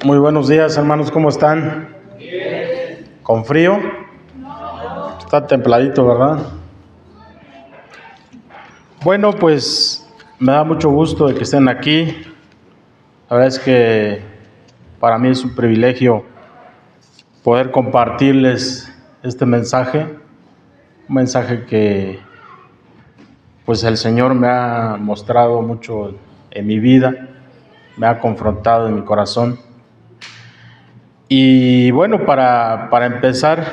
Muy buenos días, hermanos, ¿cómo están? Bien. ¿Con frío? No. Está templadito, ¿verdad? Bueno, pues me da mucho gusto de que estén aquí. La verdad es que para mí es un privilegio poder compartirles este mensaje, un mensaje que pues el Señor me ha mostrado mucho en mi vida, me ha confrontado en mi corazón. Y bueno, para empezar,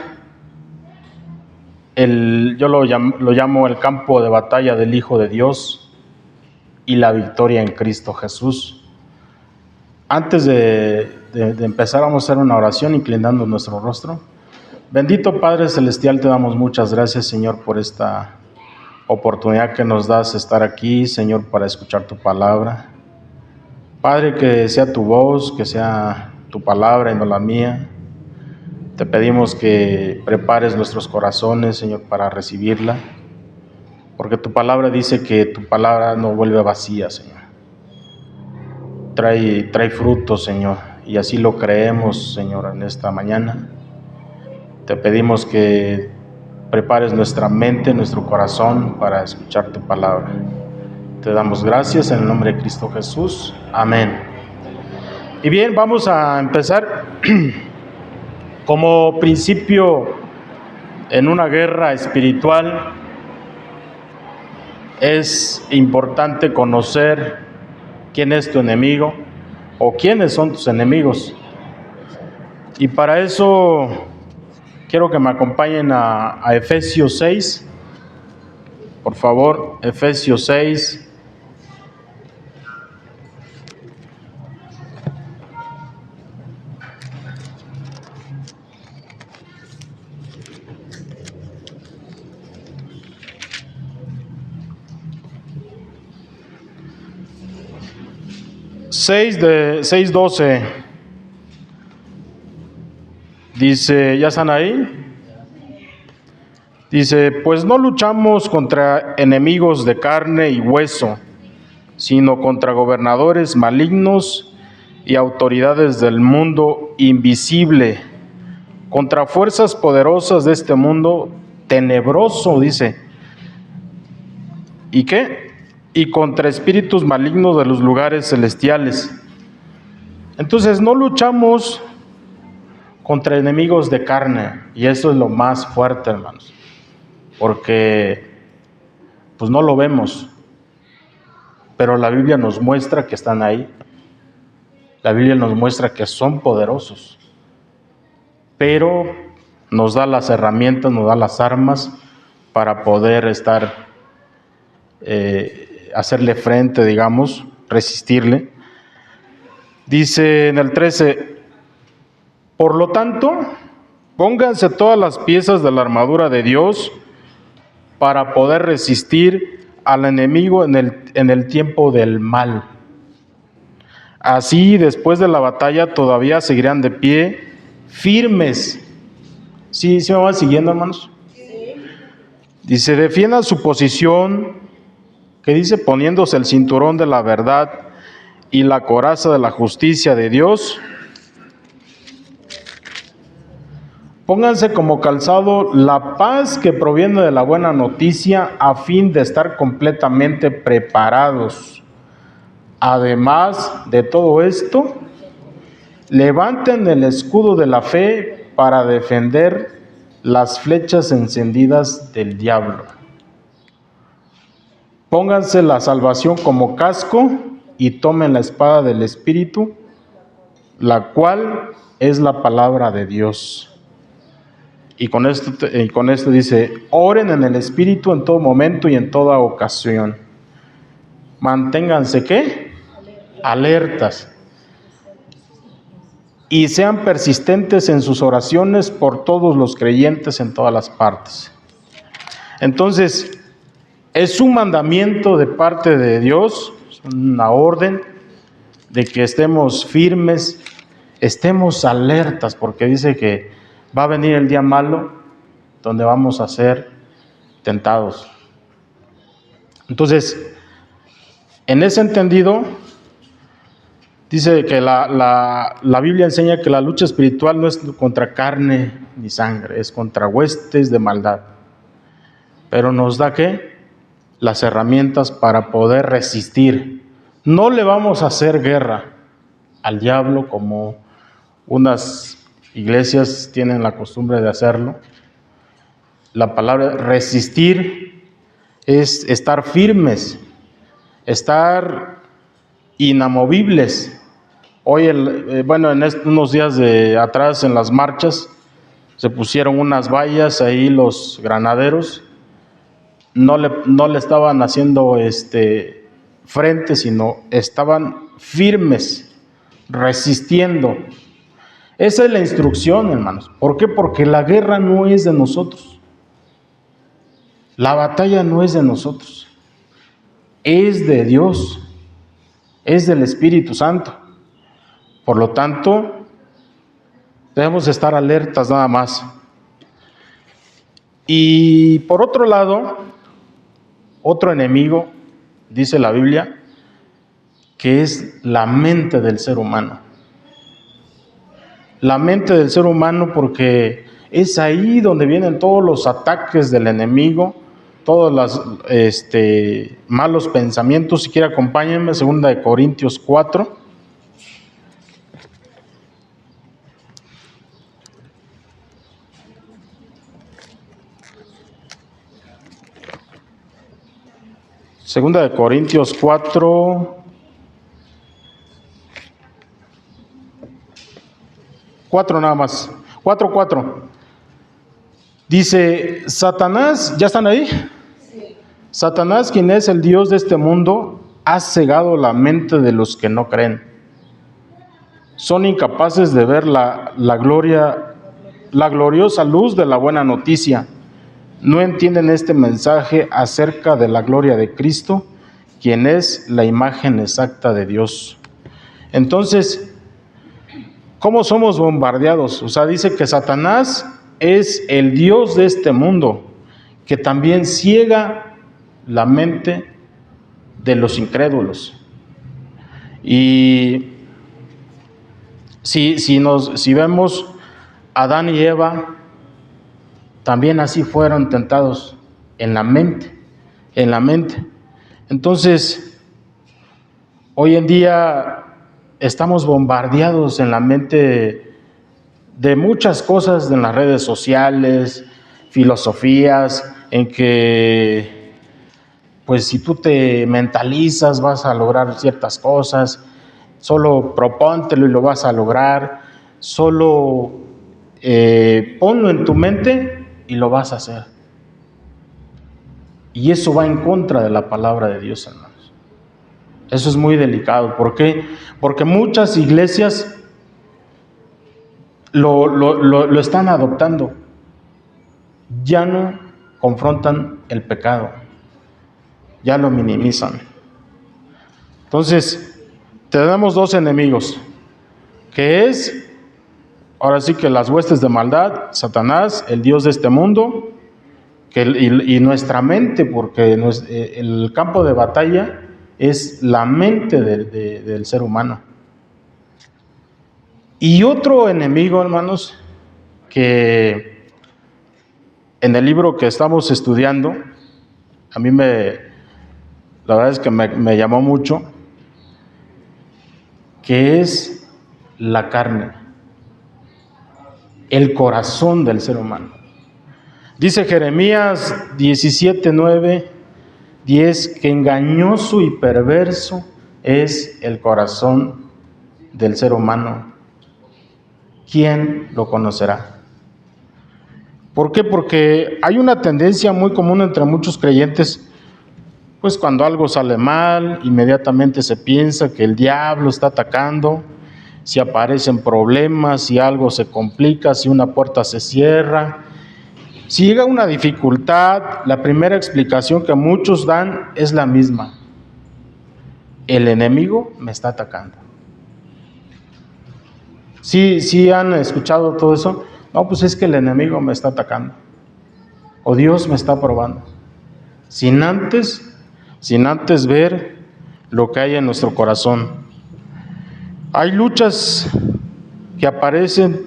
yo lo llamo el campo de batalla del Hijo de Dios y la victoria en Cristo Jesús. Antes de empezar, vamos a hacer una oración inclinando nuestro rostro. Bendito Padre Celestial, te damos muchas gracias, Señor, por esta oportunidad que nos das de estar aquí, Señor, para escuchar tu palabra. Padre, que sea tu voz, que sea tu palabra y no la mía. Te pedimos que prepares nuestros corazones, Señor, para recibirla, porque tu palabra dice que tu palabra no vuelve vacía, Señor. Trae frutos, Señor, y así lo creemos, Señor, en esta mañana. Te pedimos que prepares nuestra mente, nuestro corazón para escuchar tu palabra. Te damos gracias en el nombre de Cristo Jesús. Amén. Y bien, vamos a empezar. Como principio en una guerra espiritual, es importante conocer quién es tu enemigo o quiénes son tus enemigos. Y para eso quiero que me acompañen a Efesios 6. Por favor, Efesios 6. De 6:12 dice, ¿ya están ahí? Dice, pues no luchamos contra enemigos de carne y hueso, sino contra gobernadores malignos y autoridades del mundo invisible, contra fuerzas poderosas de este mundo tenebroso, dice. ¿Y qué? Y contra espíritus malignos de los lugares celestiales. Entonces no luchamos contra enemigos de carne, y eso es lo más fuerte, hermanos, porque pues no lo vemos, pero la Biblia nos muestra que están ahí. La Biblia nos muestra que son poderosos, pero nos da las herramientas, nos da las armas para poder hacerle frente, digamos, resistirle. Dice en el 13, por lo tanto, pónganse todas las piezas de la armadura de Dios para poder resistir al enemigo en el tiempo del mal. Así, después de la batalla, todavía seguirán de pie, firmes. ¿Sí me van siguiendo, hermanos? Sí. Dice, defiendan su posición, que dice, poniéndose el cinturón de la verdad y la coraza de la justicia de Dios. Pónganse como calzado la paz que proviene de la buena noticia, a fin de estar completamente preparados. Además de todo esto, levanten el escudo de la fe para defender las flechas encendidas del diablo. Pónganse la salvación como casco y tomen la espada del Espíritu, la cual es la palabra de Dios. Y con esto dice, oren en el Espíritu en todo momento y en toda ocasión. Manténganse, ¿qué? Alertas. Y sean persistentes en sus oraciones por todos los creyentes en todas las partes. Entonces, es un mandamiento de parte de Dios, una orden de que estemos firmes, estemos alertas, porque dice que va a venir el día malo donde vamos a ser tentados. Entonces, en ese entendido, Dice que la Biblia enseña que la lucha espiritual no es contra carne ni sangre, es contra huestes de maldad. Pero nos da, ¿qué? Las herramientas para poder resistir. No le vamos a hacer guerra al diablo como unas iglesias tienen la costumbre de hacerlo. La palabra resistir es estar firmes, estar inamovibles. Hoy, en unos días de atrás en las marchas se pusieron unas vallas ahí los granaderos. No le estaban haciendo frente, sino estaban firmes, resistiendo. Esa es la instrucción, hermanos. ¿Por qué? Porque la guerra no es de nosotros. La batalla no es de nosotros. Es de Dios. Es del Espíritu Santo. Por lo tanto, debemos estar alertas nada más. Y por otro lado, otro enemigo, dice la Biblia, que es la mente del ser humano. La mente del ser humano, porque es ahí donde vienen todos los ataques del enemigo, todos los malos pensamientos. Si quiere, acompáñenme, 2 Corintios 4. Segunda de Corintios 4, 4 nada más, 4:4. Dice, Satanás, ¿ya están ahí? Sí. Satanás, quien es el Dios de este mundo, ha cegado la mente de los que no creen. Son incapaces de ver la gloriosa luz de la buena noticia. No entienden este mensaje acerca de la gloria de Cristo, quien es la imagen exacta de Dios. Entonces, ¿cómo somos bombardeados? O sea, dice que Satanás es el Dios de este mundo, que también ciega la mente de los incrédulos. Y si vemos Adán y Eva, también así fueron tentados en la mente. Entonces, hoy en día estamos bombardeados en la mente de muchas cosas en las redes sociales, filosofías, en que, pues, si tú te mentalizas vas a lograr ciertas cosas, solo propóntelo y lo vas a lograr, solo ponlo en tu mente y lo vas a hacer. Y eso va en contra de la palabra de Dios, hermanos. Eso es muy delicado. ¿Por qué? Porque muchas iglesias lo están adoptando. Ya no confrontan el pecado, ya lo minimizan. Entonces, tenemos dos enemigos, que es, ahora sí que las huestes de maldad, Satanás, el Dios de este mundo, y nuestra mente, porque el campo de batalla es la mente del ser humano. Y otro enemigo, hermanos, que en el libro que estamos estudiando, a mí la verdad es que me llamó mucho, que es la carne, el corazón del ser humano. Dice Jeremías 17:9, 10, que engañoso y perverso es el corazón del ser humano. ¿Quién lo conocerá? ¿Por qué? Porque hay una tendencia muy común entre muchos creyentes, pues cuando algo sale mal, inmediatamente se piensa que el diablo está atacando. Si aparecen problemas, si algo se complica, si una puerta se cierra, si llega una dificultad, la primera explicación que muchos dan es la misma: el enemigo me está atacando. ¿Sí han escuchado todo eso? No, pues es que el enemigo me está atacando, o Dios me está probando, sin antes ver lo que hay en nuestro corazón. Hay luchas que aparecen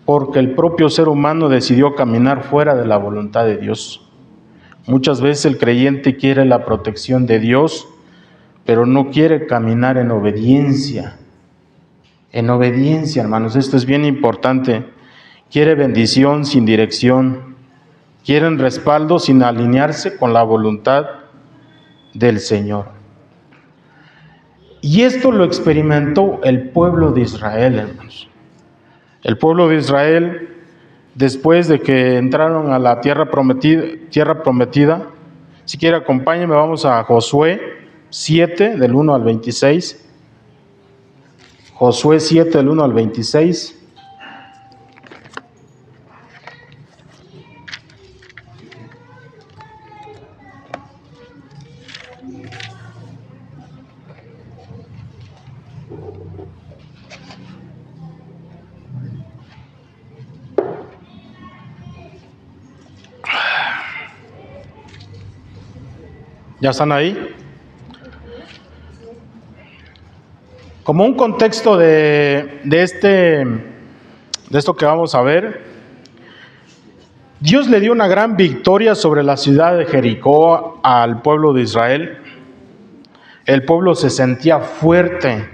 porque el propio ser humano decidió caminar fuera de la voluntad de Dios. Muchas veces el creyente quiere la protección de Dios, pero no quiere caminar en obediencia. En obediencia, hermanos, esto es bien importante. Quiere bendición sin dirección. Quieren respaldo sin alinearse con la voluntad del Señor. Y esto lo experimentó el pueblo de Israel, hermanos. El pueblo de Israel, después de que entraron a la tierra prometida, si quiere acompáñenme, vamos a Josué 7, del 1 al 26. Josué 7, del 1 al 26. ¿Ya están ahí? Como un contexto de esto que vamos a ver, Dios le dio una gran victoria sobre la ciudad de Jericó al pueblo de Israel. El pueblo se sentía fuerte,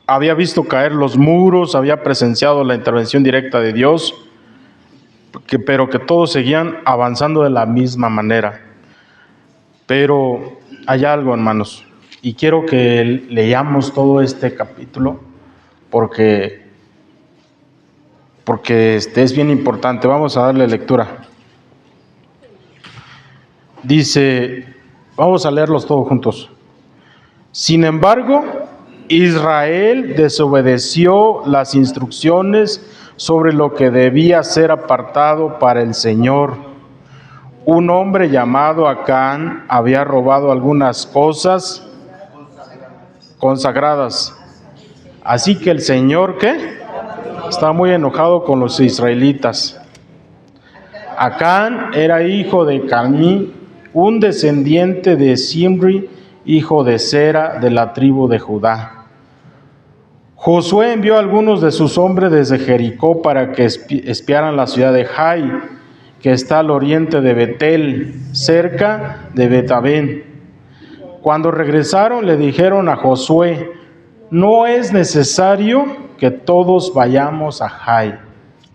había visto caer los muros, había presenciado la intervención directa de Dios, pero que todos seguían avanzando de la misma manera. Pero hay algo, hermanos, y quiero que leamos todo este capítulo porque es bien importante. Vamos a darle lectura. Dice, vamos a leerlos todos juntos. Sin embargo, Israel desobedeció las instrucciones sobre lo que debía ser apartado para el Señor. Un hombre llamado Acán había robado algunas cosas consagradas. Así que el Señor, ¿qué? Está muy enojado con los israelitas. Acán era hijo de Carmí, un descendiente de Zimri, hijo de Sera, de la tribu de Judá. Josué envió a algunos de sus hombres desde Jericó para que espiaran la ciudad de Jai, que está al oriente de Betel, cerca de Betabén. Cuando regresaron le dijeron a Josué, no es necesario que todos vayamos a Jai.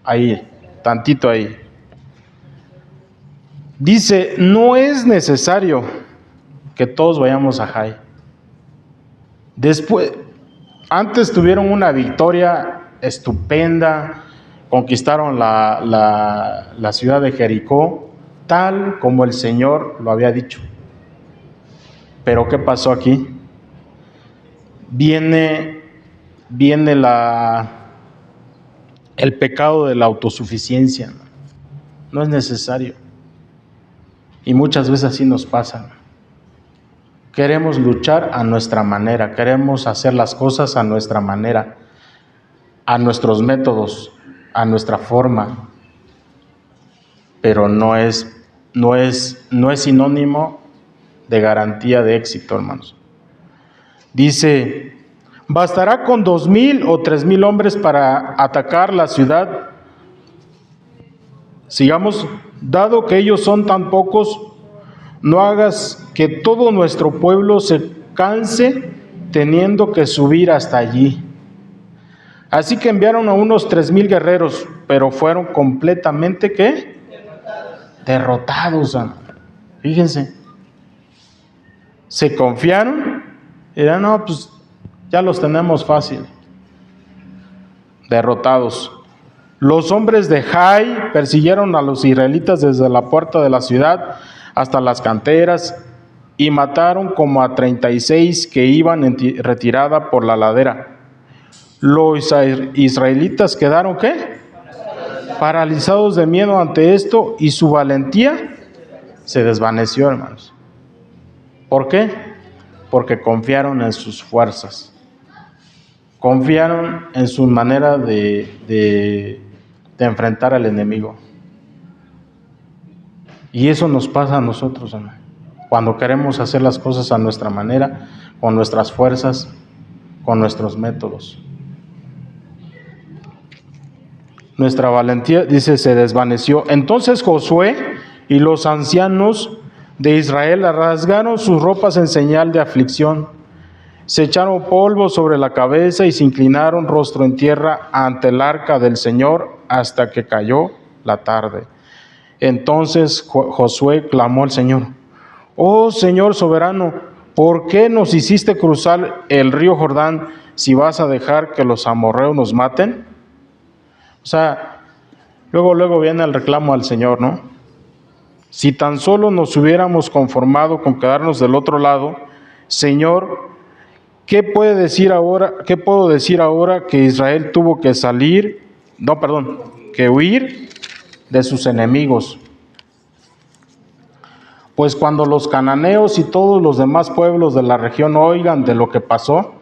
Ahí, tantito ahí. Dice, no es necesario que todos vayamos a Jai. Antes tuvieron una victoria estupenda, conquistaron la ciudad de Jericó, tal como el Señor lo había dicho. Pero ¿qué pasó aquí? Viene el pecado de la autosuficiencia. No es necesario. Y muchas veces así nos pasa. Queremos luchar a nuestra manera, queremos hacer las cosas a nuestra manera, a nuestros métodos, a nuestra forma. Pero no es sinónimo de garantía de éxito, hermanos. Dice, bastará con 2,000 o 3,000 hombres para atacar la ciudad. Sigamos, dado que ellos son tan pocos, no hagas que todo nuestro pueblo se canse teniendo que subir hasta allí. Así que enviaron a unos 3,000 guerreros, pero fueron completamente, ¿qué? Derrotados. Fíjense. Se confiaron y dirán, no, pues ya los tenemos fácil. Derrotados. Los hombres de Jai persiguieron a los israelitas desde la puerta de la ciudad hasta las canteras y mataron como a 36 que iban en retirada por la ladera. Los israelitas quedaron, ¿qué? Paralizados de miedo ante esto, y su valentía se desvaneció, hermanos. ¿Por qué? Porque confiaron en sus fuerzas. Confiaron en su manera de enfrentar al enemigo. Y eso nos pasa a nosotros, hermano. Cuando queremos hacer las cosas a nuestra manera, con nuestras fuerzas, con nuestros métodos. nuestra valentía, dice, se desvaneció. Entonces Josué y los ancianos de Israel rasgaron sus ropas en señal de aflicción. Se echaron polvo sobre la cabeza y se inclinaron rostro en tierra ante el arca del Señor hasta que cayó la tarde. Entonces Josué clamó al Señor: oh Señor soberano, ¿por qué nos hiciste cruzar el río Jordán si vas a dejar que los amorreos nos maten? O sea, luego viene el reclamo al Señor, ¿no? Si tan solo nos hubiéramos conformado con quedarnos del otro lado, Señor, ¿qué puedo decir ahora que Israel tuvo que que huir de sus enemigos? Pues cuando los cananeos y todos los demás pueblos de la región oigan de lo que pasó,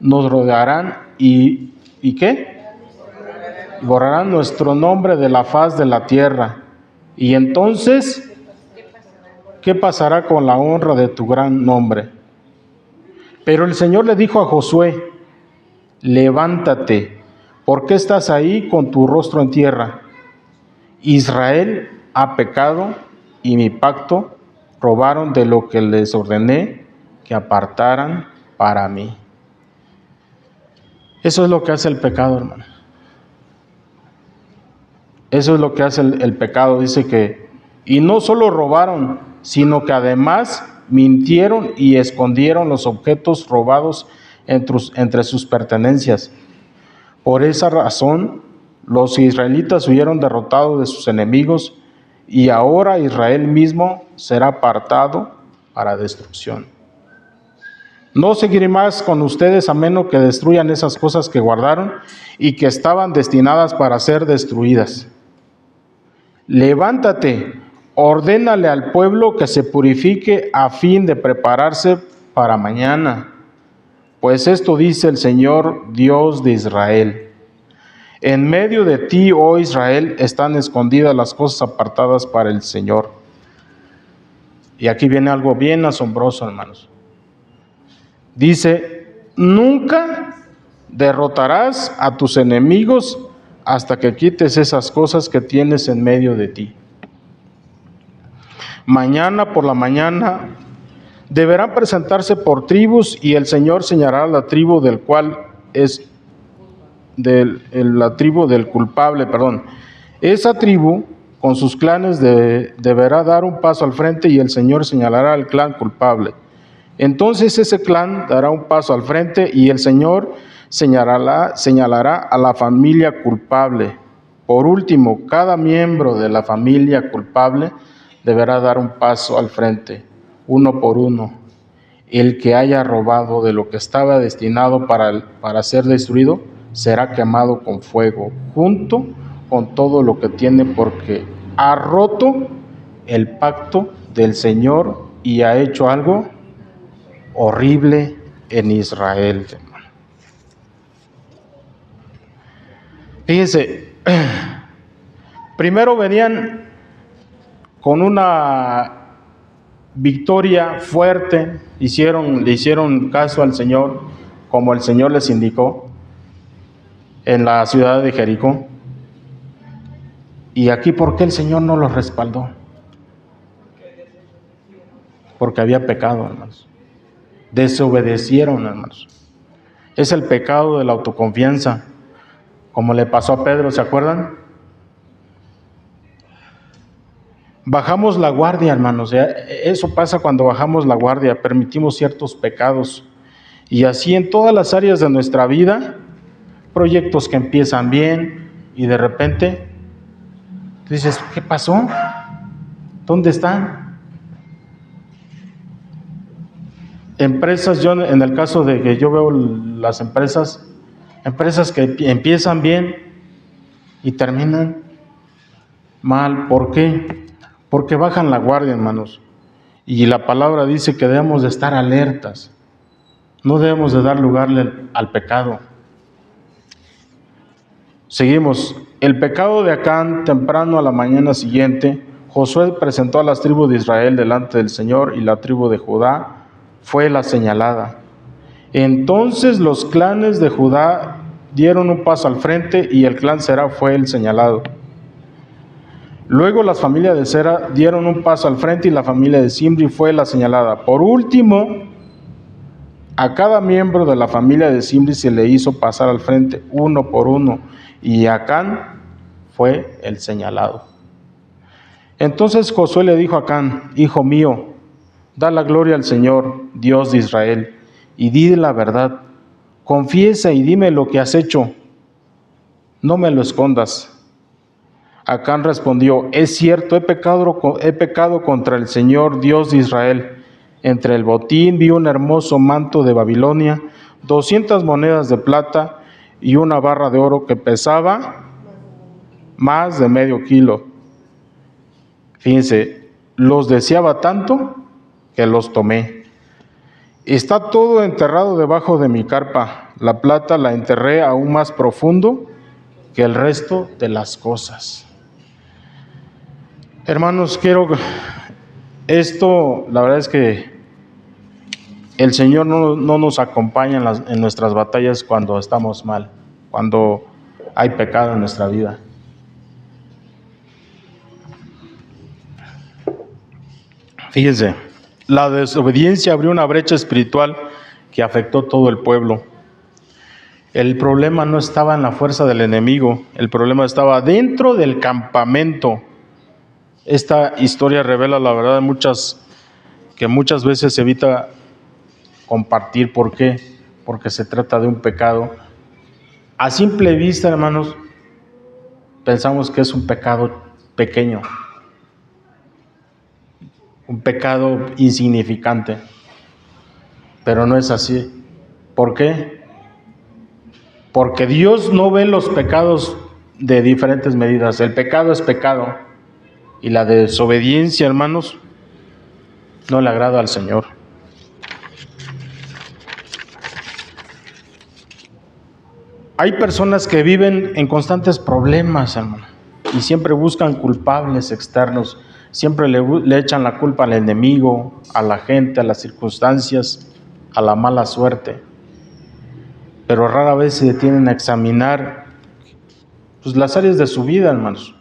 nos rodearán y ¿qué? Borrarán nuestro nombre de la faz de la tierra. Y entonces, ¿qué pasará con la honra de tu gran nombre? Pero el Señor le dijo a Josué: levántate, ¿por qué estás ahí con tu rostro en tierra? Israel ha pecado y mi pacto robaron de lo que les ordené que apartaran para mí. Eso es lo que hace el pecado, hermano. Eso es lo que hace el pecado. Dice que, y no solo robaron, sino que además mintieron y escondieron los objetos robados entre sus pertenencias. Por esa razón, los israelitas huyeron derrotados de sus enemigos y ahora Israel mismo será apartado para destrucción. No seguiré más con ustedes a menos que destruyan esas cosas que guardaron y que estaban destinadas para ser destruidas. Levántate, ordénale al pueblo que se purifique a fin de prepararse para mañana. Pues esto dice el Señor, Dios de Israel: en medio de ti, oh Israel, están escondidas las cosas apartadas para el Señor. Y aquí viene algo bien asombroso, hermanos. Dice: nunca derrotarás a tus enemigos hasta que quites esas cosas que tienes en medio de ti. Mañana por la mañana deberán presentarse por tribus y el Señor señalará la tribu del cual es la tribu del culpable, Esa tribu con sus clanes deberá dar un paso al frente y el Señor señalará al clan culpable. Entonces ese clan dará un paso al frente y el Señor señalará a la familia culpable. Por último, cada miembro de la familia culpable deberá dar un paso al frente, uno por uno. El que haya robado de lo que estaba destinado para ser destruido será quemado con fuego, junto con todo lo que tiene, porque ha roto el pacto del Señor y ha hecho algo horrible en Israel. Fíjense, primero venían con una victoria fuerte, le hicieron caso al Señor, como el Señor les indicó, en la ciudad de Jericó. Y aquí, ¿por qué el Señor no los respaldó? Porque había pecado, hermanos. Desobedecieron, hermanos. Es el pecado de la autoconfianza, como le pasó a Pedro, ¿se acuerdan? Bajamos la guardia, hermanos. Eso pasa cuando bajamos la guardia, permitimos ciertos pecados. Y así en todas las áreas de nuestra vida, proyectos que empiezan bien y de repente dices, ¿qué pasó? ¿Dónde están? Empresas, yo en el caso de que yo veo las empresas que empiezan bien y terminan mal. ¿Por qué? Porque bajan la guardia, hermanos. Y la palabra dice que debemos de estar alertas. No debemos de dar lugar al pecado. Seguimos. El pecado de Acán, temprano a la mañana siguiente, Josué presentó a las tribus de Israel delante del Señor y la tribu de Judá fue la señalada. Entonces los clanes de Judá dieron un paso al frente y el clan Zera fue el señalado. Luego las familias de Zera dieron un paso al frente y la familia de Zimri fue la señalada. Por último, a cada miembro de la familia de Zimri se le hizo pasar al frente uno por uno, y Acán fue el señalado. Entonces Josué le dijo a Acán: hijo mío, da la gloria al Señor, Dios de Israel, y di la verdad. Confiesa y dime lo que has hecho. No me lo escondas. Acán respondió: es cierto, he pecado contra el Señor, Dios de Israel. Entre el botín vi un hermoso manto de Babilonia, 200 monedas de plata y una barra de oro que pesaba más de medio kilo. Fíjense, los deseaba tanto que los tomé. Está todo enterrado debajo de mi carpa. La plata la enterré aún más profundo que el resto de las cosas. Hermanos, la verdad es que el Señor no nos acompaña en nuestras batallas cuando estamos mal, cuando hay pecado en nuestra vida. Fíjense, la desobediencia abrió una brecha espiritual que afectó todo el pueblo. El problema no estaba en la fuerza del enemigo, el problema estaba dentro del campamento. Esta historia revela la verdad que muchas veces se evita compartir. ¿Por qué? Porque se trata de un pecado. A simple vista, hermanos, pensamos que es un pecado pequeño, un pecado insignificante, pero no es así. ¿Por qué? Porque Dios no ve los pecados de diferentes medidas. El pecado es pecado, y la desobediencia, hermanos, no le agrada al Señor. Hay personas que viven en constantes problemas, hermano, y siempre buscan culpables externos, siempre le echan la culpa al enemigo, a la gente, a las circunstancias, a la mala suerte, pero rara vez se detienen a examinar las áreas de su vida, hermanos,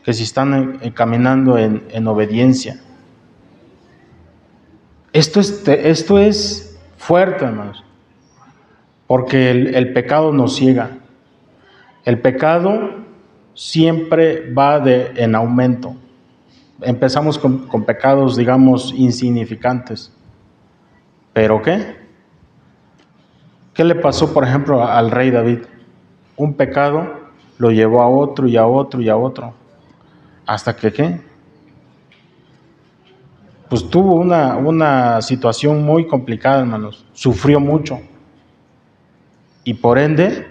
que si están caminando en obediencia. Esto es fuerte, hermanos, porque el pecado nos ciega. El pecado siempre va en aumento. Empezamos con pecados, digamos, insignificantes. ¿Pero qué? ¿Qué le pasó, por ejemplo, al rey David? Un pecado lo llevó a otro y a otro y a otro. ¿Hasta que qué? Pues tuvo una situación muy complicada, hermanos. Sufrió mucho. Y por ende,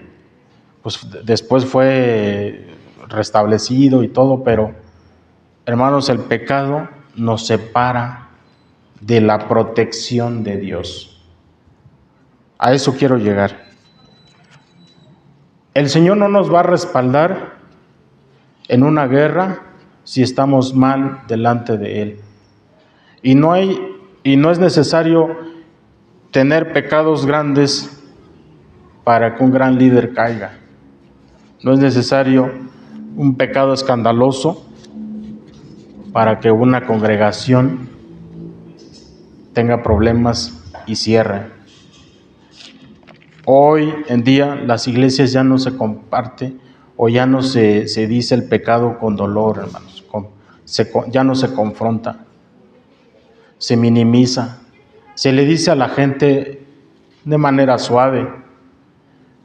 pues después fue restablecido y todo, pero, hermanos, el pecado nos separa de la protección de Dios. A eso quiero llegar. El Señor no nos va a respaldar en una guerra si estamos mal delante de Él. Y no es necesario tener pecados grandes para que un gran líder caiga. No es necesario un pecado escandaloso para que una congregación tenga problemas y cierre. Hoy en día las iglesias ya no se comparte o ya no se dice el pecado con dolor, hermanos. Ya no se confronta, se minimiza, se le dice a la gente de manera suave.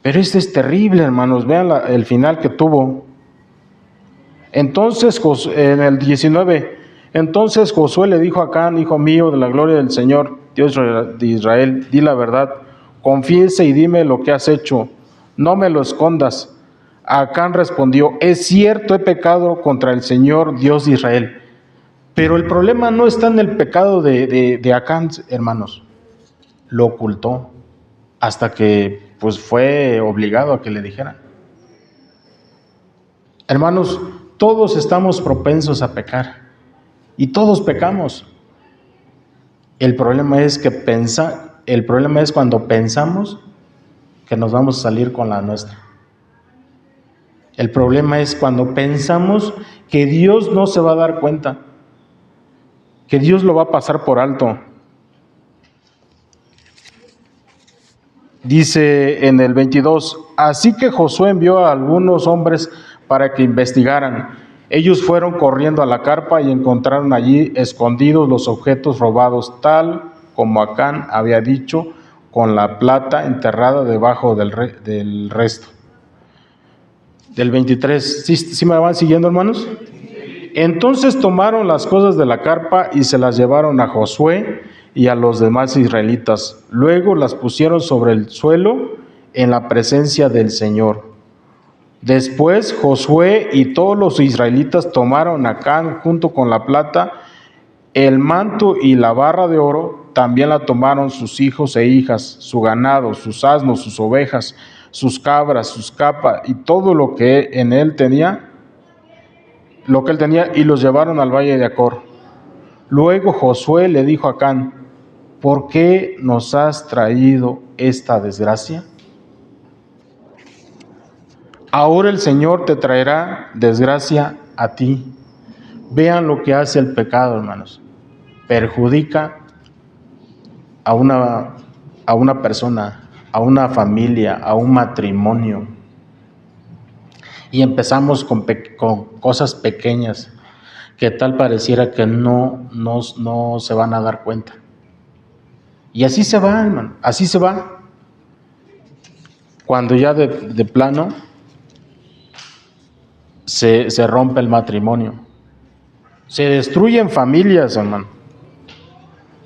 Pero esto es terrible, hermanos. Vean el final que tuvo. Entonces, en el 19, entonces Josué le dijo a Acán: hijo mío, de la gloria del Señor, Dios de Israel, di la verdad, confiesa y dime lo que has hecho, no me lo escondas. Acán respondió: es cierto, he pecado contra el Señor, Dios de Israel. Pero el problema no está en el pecado de Acán, hermanos. Lo ocultó hasta que pues fue obligado a que le dijeran. Hermanos, todos estamos propensos a pecar y todos pecamos. El problema es cuando pensamos que nos vamos a salir con la nuestra. El problema es cuando pensamos que Dios no se va a dar cuenta, que Dios lo va a pasar por alto. Dice en el 22, así que Josué envió a algunos hombres para que investigaran. Ellos fueron corriendo a la carpa y encontraron allí escondidos los objetos robados, tal como Acán había dicho, con la plata enterrada debajo del resto. Del 23, ¿sí me van siguiendo, hermanos? Entonces tomaron las cosas de la carpa y se las llevaron a Josué y a los demás israelitas. Luego las pusieron sobre el suelo en la presencia del Señor. Después Josué y todos los israelitas tomaron a Acán junto con la plata, el manto y la barra de oro. También la tomaron sus hijos e hijas, su ganado, sus asnos, sus ovejas, sus cabras, sus capas y todo lo que en él tenía, y los llevaron al valle de Acor. Luego Josué le dijo a Acán, ¿por qué nos has traído esta desgracia? Ahora el Señor te traerá desgracia a ti. Vean lo que hace el pecado, hermanos. Perjudica a una persona, a una familia, a un matrimonio. Y empezamos con cosas pequeñas que tal pareciera que no se van a dar cuenta. Y así se va, hermano, así se va. Cuando ya de plano se rompe el matrimonio. Se destruyen familias, hermano.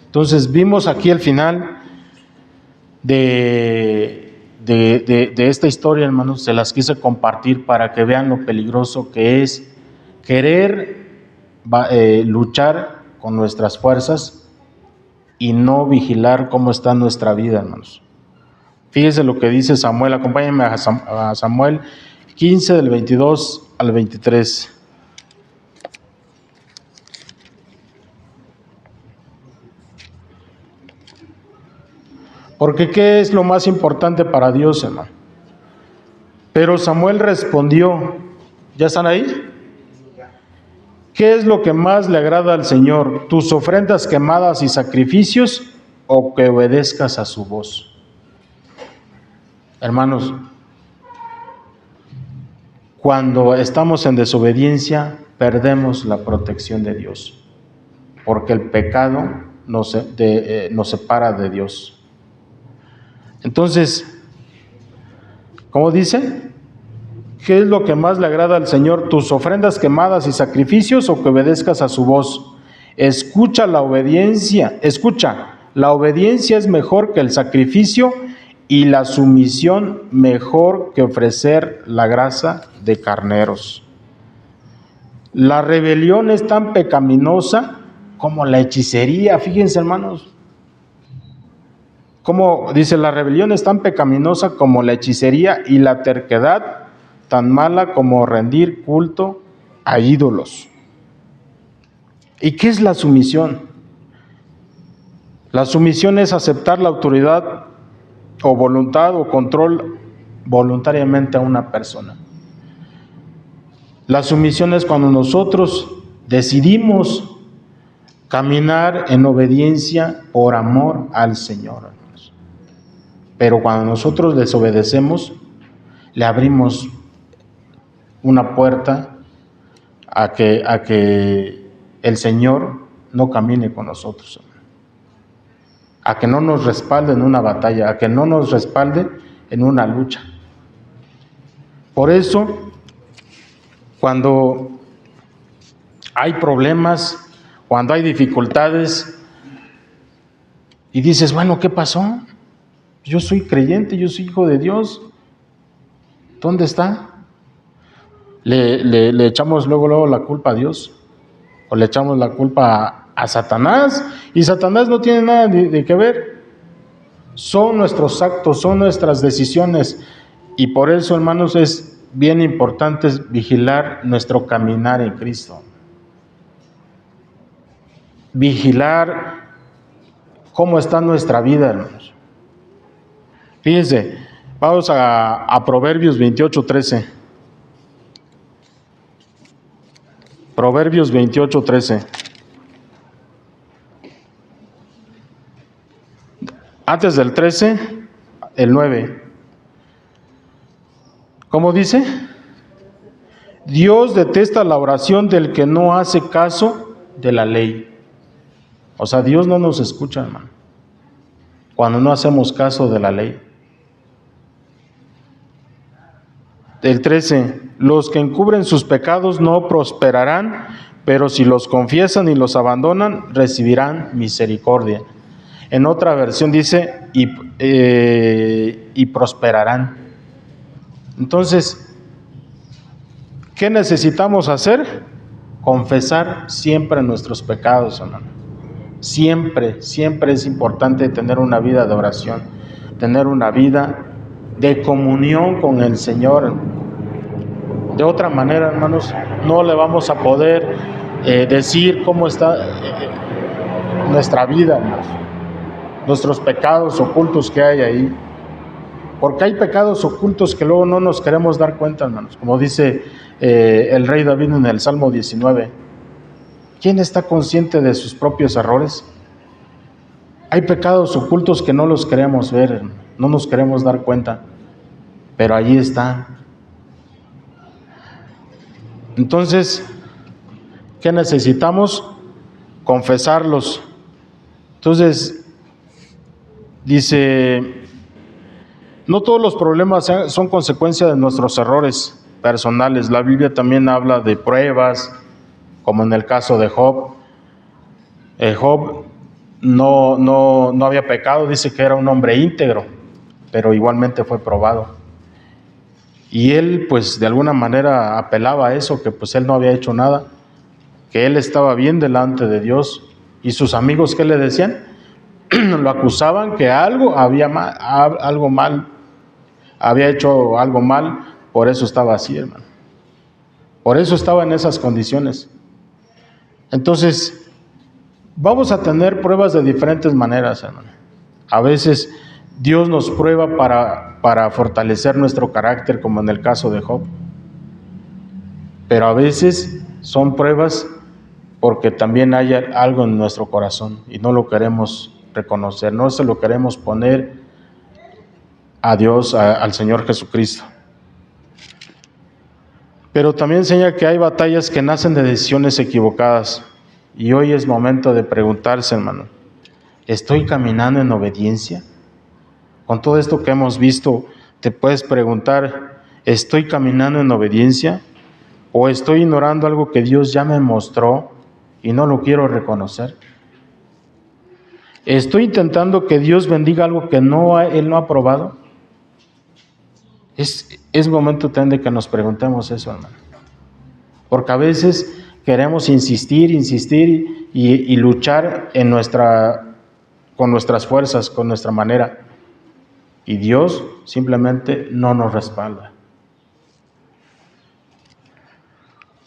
Entonces vimos aquí el final de esta historia, hermanos. Se las quise compartir para que vean lo peligroso que es querer luchar con nuestras fuerzas y no vigilar cómo está nuestra vida, hermanos. Fíjese lo que dice Samuel. Acompáñenme a Samuel 15 del 22 al 23. Porque ¿qué es lo más importante para Dios, hermano? Pero Samuel respondió, ¿ya están ahí? ¿Qué es lo que más le agrada al Señor? ¿Tus ofrendas quemadas y sacrificios o que obedezcas a su voz? Hermanos, cuando estamos en desobediencia, perdemos la protección de Dios, porque el pecado nos separa de Dios. Entonces, ¿cómo dice? ¿Qué es lo que más le agrada al Señor? ¿Tus ofrendas quemadas y sacrificios o que obedezcas a su voz? Escucha, la obediencia es mejor que el sacrificio y la sumisión mejor que ofrecer la grasa de carneros. La rebelión es tan pecaminosa como la hechicería. Fíjense, hermanos, como dice, la rebelión es tan pecaminosa como la hechicería y la terquedad tan mala como rendir culto a ídolos. ¿Y qué es la sumisión? La sumisión es aceptar la autoridad o voluntad o control voluntariamente a una persona. La sumisión es cuando nosotros decidimos caminar en obediencia por amor al Señor. Pero cuando nosotros desobedecemos, le abrimos una puerta a que el Señor no camine con nosotros, a que no nos respalde en una batalla, a que no nos respalde en una lucha. Por eso, cuando hay problemas, cuando hay dificultades, y dices, bueno, ¿qué pasó? Yo soy creyente, yo soy hijo de Dios. ¿Dónde está? Le echamos luego la culpa a Dios, o le echamos la culpa a Satanás, y Satanás no tiene nada de que ver. Son nuestros actos, son nuestras decisiones, y por eso, hermanos, es bien importante vigilar nuestro caminar en Cristo. Vigilar cómo está nuestra vida, hermanos. Fíjense, Vamos a Proverbios 28:13. Proverbios 28:13. Antes del 13, el 9. ¿Cómo dice? Dios detesta la oración del que no hace caso de la ley. O sea, Dios no nos escucha, hermano, cuando no hacemos caso de la ley. El 13, los que encubren sus pecados no prosperarán, pero si los confiesan y los abandonan, recibirán misericordia. En otra versión dice, y prosperarán. Entonces, ¿qué necesitamos hacer? Confesar siempre nuestros pecados, hermano. Siempre, siempre es importante tener una vida de oración, tener una vida de comunión con el Señor. De otra manera, hermanos, no le vamos a poder decir cómo está nuestra vida, hermanos, nuestros pecados ocultos que hay ahí. Porque hay pecados ocultos que luego no nos queremos dar cuenta, hermanos. Como dice el rey David en el Salmo 19. ¿Quién está consciente de sus propios errores? Hay pecados ocultos que no los queremos ver, hermano. No nos queremos dar cuenta. Pero allí están. Entonces, ¿qué necesitamos? Confesarlos. Entonces, dice, no todos los problemas son consecuencia de nuestros errores personales. La Biblia también habla de pruebas, como en el caso de Job. Job no había pecado, dice que era un hombre íntegro, pero igualmente fue probado. Y él, pues, de alguna manera apelaba a eso, que pues él no había hecho nada, que él estaba bien delante de Dios. Y sus amigos, ¿qué le decían? Lo acusaban que había hecho algo mal, por eso estaba así, hermano. Por eso estaba en esas condiciones. Entonces, vamos a tener pruebas de diferentes maneras, hermano. A veces Dios nos prueba para fortalecer nuestro carácter, como en el caso de Job. Pero a veces son pruebas porque también hay algo en nuestro corazón y no lo queremos reconocer, no se lo queremos poner a Dios, al Señor Jesucristo. Pero también enseña que hay batallas que nacen de decisiones equivocadas. Y hoy es momento de preguntarse, hermano, ¿estoy caminando en obediencia? Con todo esto que hemos visto, te puedes preguntar, ¿estoy caminando en obediencia? ¿O estoy ignorando algo que Dios ya me mostró y no lo quiero reconocer? ¿Estoy intentando que Dios bendiga algo que Él no ha aprobado? Es momento también de que nos preguntemos eso, hermano. Porque a veces queremos insistir y luchar con nuestras fuerzas, con nuestra manera. Y Dios simplemente no nos respalda.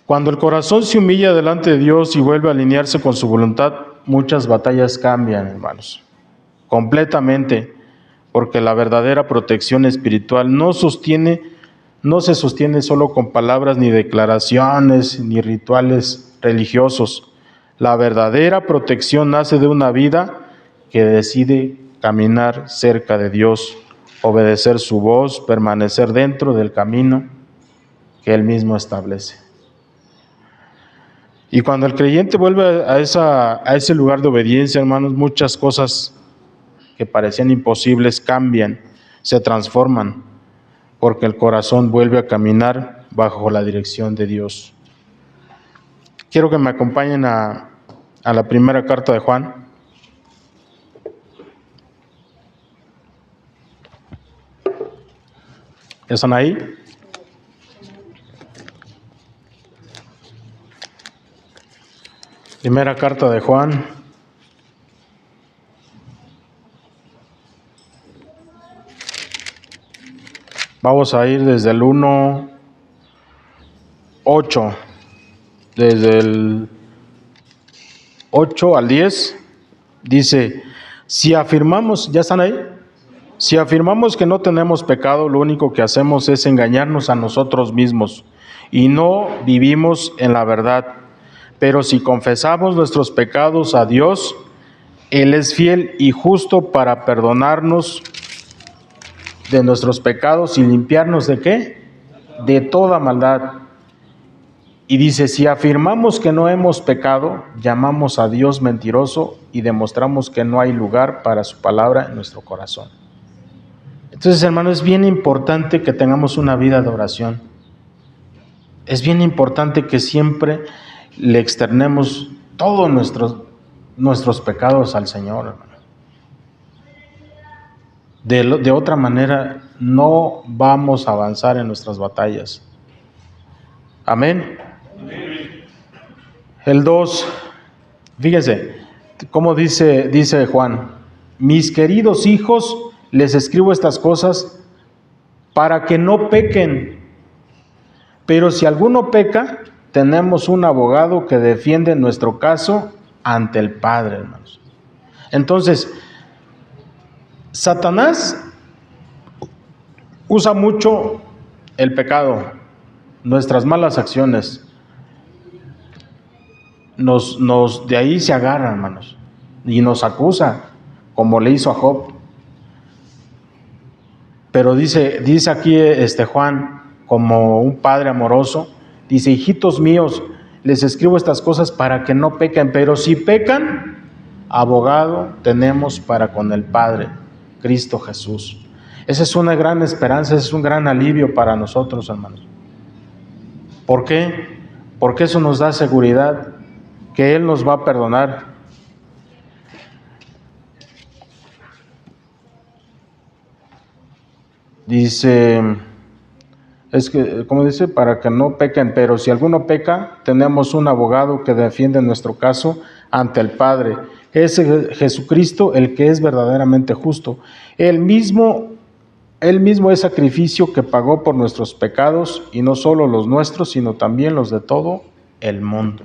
Cuando el corazón se humilla delante de Dios y vuelve a alinearse con su voluntad, muchas batallas cambian, hermanos, completamente, porque la verdadera protección espiritual no se sostiene solo con palabras, ni declaraciones, ni rituales religiosos. La verdadera protección nace de una vida que decide caminar cerca de Dios, obedecer su voz, permanecer dentro del camino que Él mismo establece. Y cuando el creyente vuelve a ese lugar de obediencia, hermanos, muchas cosas que parecían imposibles cambian, se transforman, porque el corazón vuelve a caminar bajo la dirección de Dios. Quiero que me acompañen a la primera carta de Juan. ¿Están ahí? Primera carta de Juan. Vamos a ir desde el 1:8, desde el 8 al 10, dice, si afirmamos, ¿ya están ahí? Si afirmamos que no tenemos pecado, lo único que hacemos es engañarnos a nosotros mismos y no vivimos en la verdad. Pero si confesamos nuestros pecados a Dios, Él es fiel y justo para perdonarnos de nuestros pecados y limpiarnos ¿de qué? De toda maldad. Y dice, si afirmamos que no hemos pecado, llamamos a Dios mentiroso y demostramos que no hay lugar para su palabra en nuestro corazón. Entonces, hermano, es bien importante que tengamos una vida de oración. Es bien importante que siempre le externemos todos nuestros pecados al Señor, hermano. De otra manera, no vamos a avanzar en nuestras batallas. Amén. El 2, fíjese, cómo dice Juan, mis queridos hijos, les escribo estas cosas para que no pequen. Pero si alguno peca, tenemos un abogado que defiende nuestro caso ante el Padre, hermanos. Entonces, Satanás usa mucho el pecado, nuestras malas acciones. De ahí se agarra, hermanos, y nos acusa, como le hizo a Job. Pero dice aquí Juan, como un padre amoroso, dice, hijitos míos, les escribo estas cosas para que no pequen, pero si pecan, abogado tenemos para con el Padre, Cristo Jesús. Esa es una gran esperanza, ese es un gran alivio para nosotros, hermanos. ¿Por qué? Porque eso nos da seguridad que Él nos va a perdonar. Dice, como dice, para que no pequen, pero si alguno peca, tenemos un abogado que defiende nuestro caso ante el Padre. Es Jesucristo el que es verdaderamente justo. Él mismo es sacrificio que pagó por nuestros pecados, y no solo los nuestros, sino también los de todo el mundo.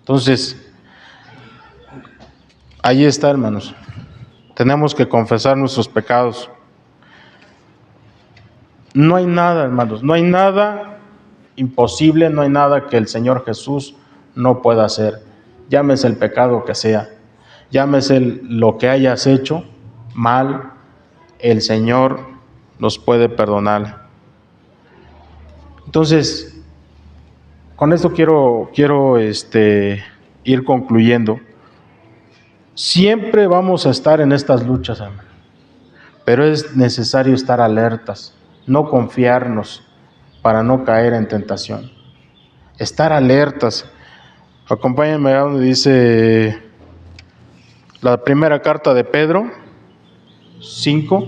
Entonces, ahí está, hermanos. Tenemos que confesar nuestros pecados. No hay nada, hermanos, no hay nada imposible, no hay nada que el Señor Jesús no pueda hacer. Llámese el pecado que sea, llámese lo que hayas hecho mal, el Señor nos puede perdonar. Entonces, con esto quiero ir concluyendo. Siempre vamos a estar en estas luchas, hermano, pero es necesario estar alertas, no confiarnos para no caer en tentación. Estar alertas. Acompáñenme a donde dice la primera carta de Pedro 5.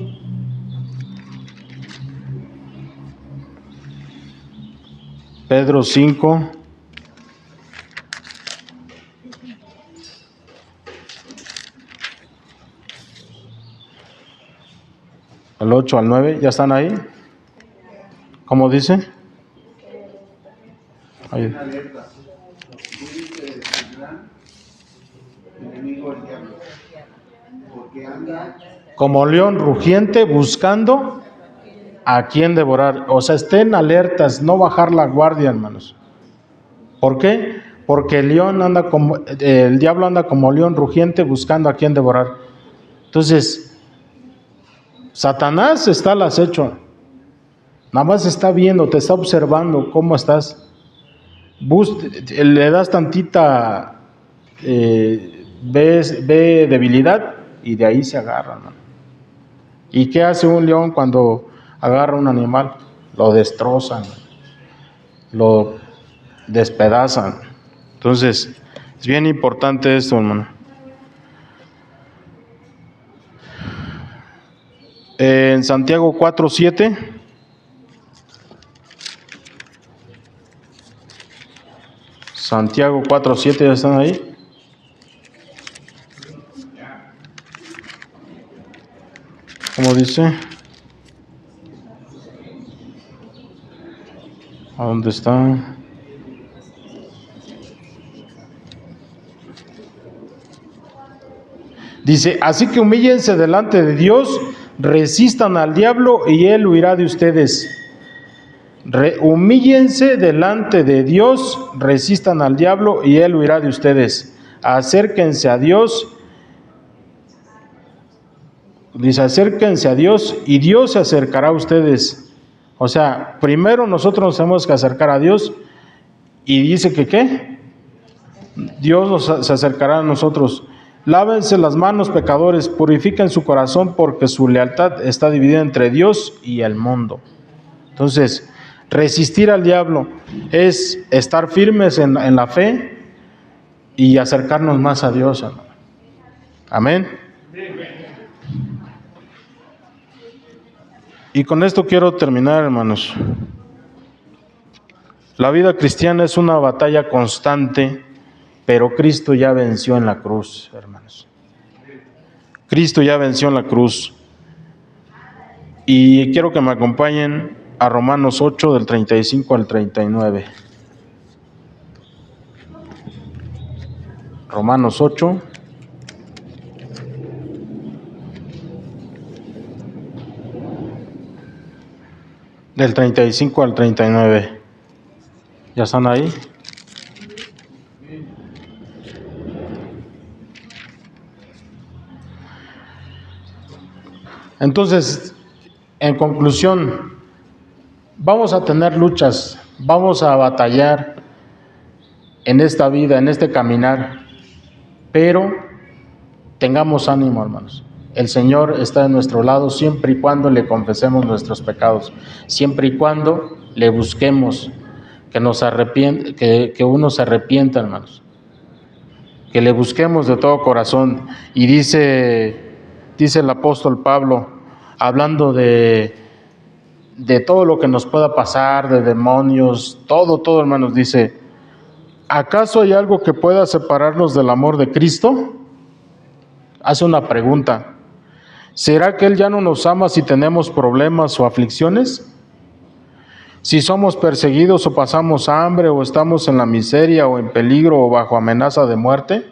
Pedro 5. Al 8 al 9, ¿ya están ahí? ¿Cómo dice? Ahí. Como león rugiente buscando a quien devorar. O sea, estén alertas, no bajar la guardia, hermanos. ¿Por qué? Porque el diablo anda como león rugiente buscando a quien devorar. Entonces, Satanás está al acecho. Nada más está viendo, te está observando cómo estás. Le das tantita, ve debilidad y de ahí se agarra, ¿no? ¿Y qué hace un león cuando agarra un animal? Lo destrozan, lo despedazan. Entonces, es bien importante esto, hermano. En Santiago 4:7. Santiago 4:7, ¿ya están ahí? ¿Cómo dice? ¿A dónde está? Dice, así que humíllense delante de Dios, resistan al diablo y él huirá de ustedes. Humíllense delante de Dios, resistan al diablo y él huirá de ustedes. Acérquense a Dios. Dice, acérquense a Dios y Dios se acercará a ustedes. O sea, primero nosotros nos tenemos que acercar a Dios y dice que ¿qué? Dios se acercará a nosotros. Lávense las manos, pecadores, purifiquen su corazón porque su lealtad está dividida entre Dios y el mundo. Entonces, resistir al diablo es estar firmes en la fe y acercarnos más a Dios, hermano. Amén. Y con esto quiero terminar, hermanos. La vida cristiana es una batalla constante, pero Cristo ya venció en la cruz, hermanos. Cristo ya venció en la cruz. Y quiero que me acompañen a Romanos 8, del 35 al 39. Romanos 8. Del 35 al 39. ¿Ya están ahí? Entonces, en conclusión, vamos a tener luchas, vamos a batallar en esta vida, en este caminar, pero tengamos ánimo, hermanos. El Señor está de nuestro lado siempre y cuando le confesemos nuestros pecados, siempre y cuando le busquemos, que uno se arrepienta, hermanos, que le busquemos de todo corazón. Y dice el apóstol Pablo, hablando de todo lo que nos pueda pasar, de demonios, todo, hermanos, dice, ¿acaso hay algo que pueda separarnos del amor de Cristo? Hace una pregunta. ¿Será que Él ya no nos ama si tenemos problemas o aflicciones? Si somos perseguidos o pasamos hambre o estamos en la miseria o en peligro o bajo amenaza de muerte.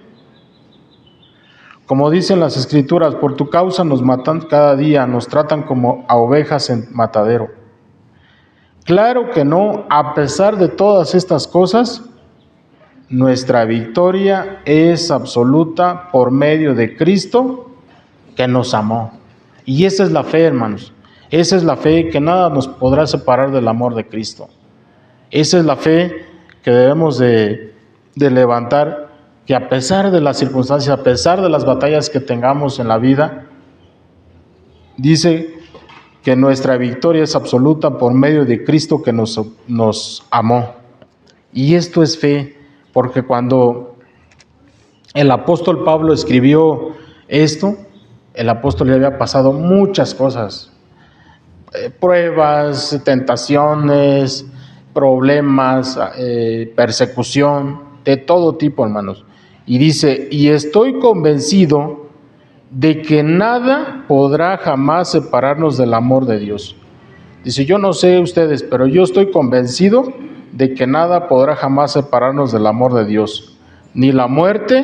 Como dicen las Escrituras, por tu causa nos matan cada día, nos tratan como a ovejas en matadero. Claro que no, a pesar de todas estas cosas, nuestra victoria es absoluta por medio de Cristo que nos amó. Y esa es la fe, hermanos. Esa es la fe, que nada nos podrá separar del amor de Cristo. Esa es la fe que debemos de levantar, que a pesar de las circunstancias, a pesar de las batallas que tengamos en la vida, dice que nuestra victoria es absoluta por medio de Cristo que nos amó. Y esto es fe, porque cuando el apóstol Pablo escribió esto, el apóstol le había pasado muchas cosas, pruebas, tentaciones, problemas, persecución, de todo tipo, hermanos. Y dice, y estoy convencido de que nada podrá jamás separarnos del amor de Dios. Dice, yo no sé ustedes, pero yo estoy convencido de que nada podrá jamás separarnos del amor de Dios. Ni la muerte,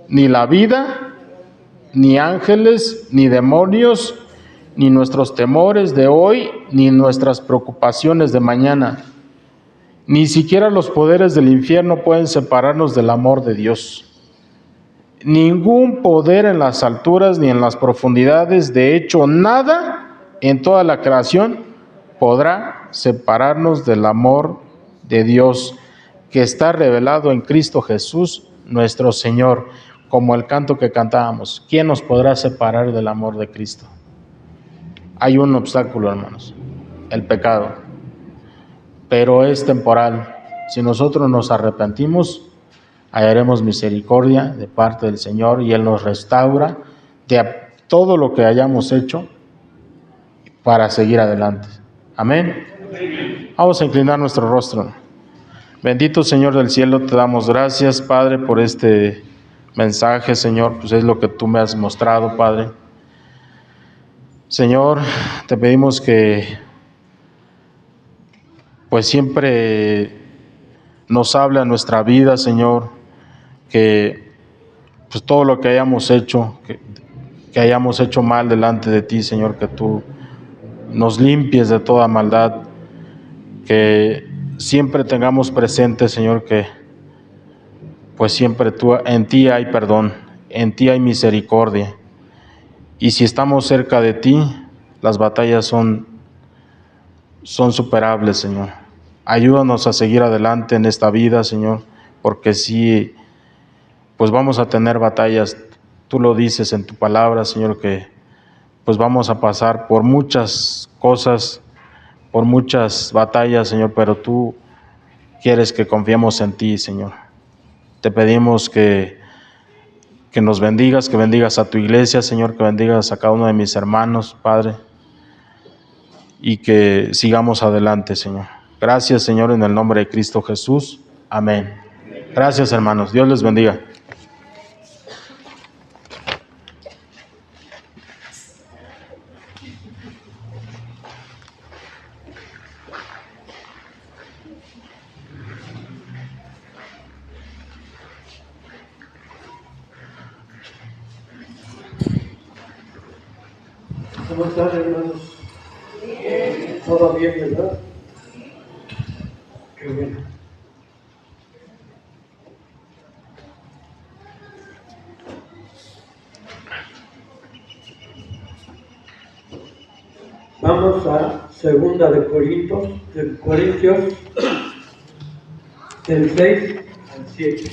ni la vida, ni ángeles, ni demonios, ni nuestros temores de hoy, ni nuestras preocupaciones de mañana. Ni siquiera los poderes del infierno pueden separarnos del amor de Dios. Ningún poder en las alturas ni en las profundidades, de hecho nada en toda la creación podrá separarnos del amor de Dios que está revelado en Cristo Jesús, nuestro Señor, como el canto que cantábamos. ¿Quién nos podrá separar del amor de Cristo? Hay un obstáculo, hermanos, el pecado, pero es temporal. Si nosotros nos arrepentimos, hallaremos misericordia de parte del Señor y Él nos restaura de todo lo que hayamos hecho para seguir adelante. Amén. Vamos a inclinar nuestro rostro. Bendito Señor del cielo, te damos gracias, Padre, por este mensaje, Señor, pues es lo que tú me has mostrado, Padre. Señor, te pedimos que pues siempre nos hable a nuestra vida, Señor, que pues todo lo que hayamos hecho, que hayamos hecho mal delante de ti, Señor, que tú nos limpies de toda maldad, que siempre tengamos presente, Señor, que pues siempre en ti hay perdón, en ti hay misericordia. Y si estamos cerca de ti, las batallas son superables, Señor. Ayúdanos a seguir adelante en esta vida, Señor, porque sí, pues vamos a tener batallas. Tú lo dices en tu palabra, Señor, que pues vamos a pasar por muchas cosas, por muchas batallas, Señor, pero tú quieres que confiemos en ti, Señor. Te pedimos que nos bendigas, que bendigas a tu iglesia, Señor, que bendigas a cada uno de mis hermanos, Padre, y que sigamos adelante, Señor. Gracias, Señor, en el nombre de Cristo Jesús. Amén. Gracias, hermanos. Dios les bendiga. ¿Cómo están, hermanos? ¿Todo bien, verdad? Qué bueno. Vamos a segunda de Corintios, del 6 al 7.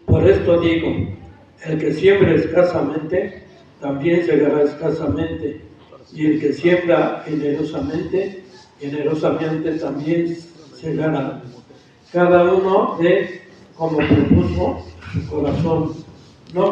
Por esto digo, el que siembra escasamente, también segará escasamente, y el que siembra generosamente, generosamente también segará. Cada uno de como propuso su corazón, no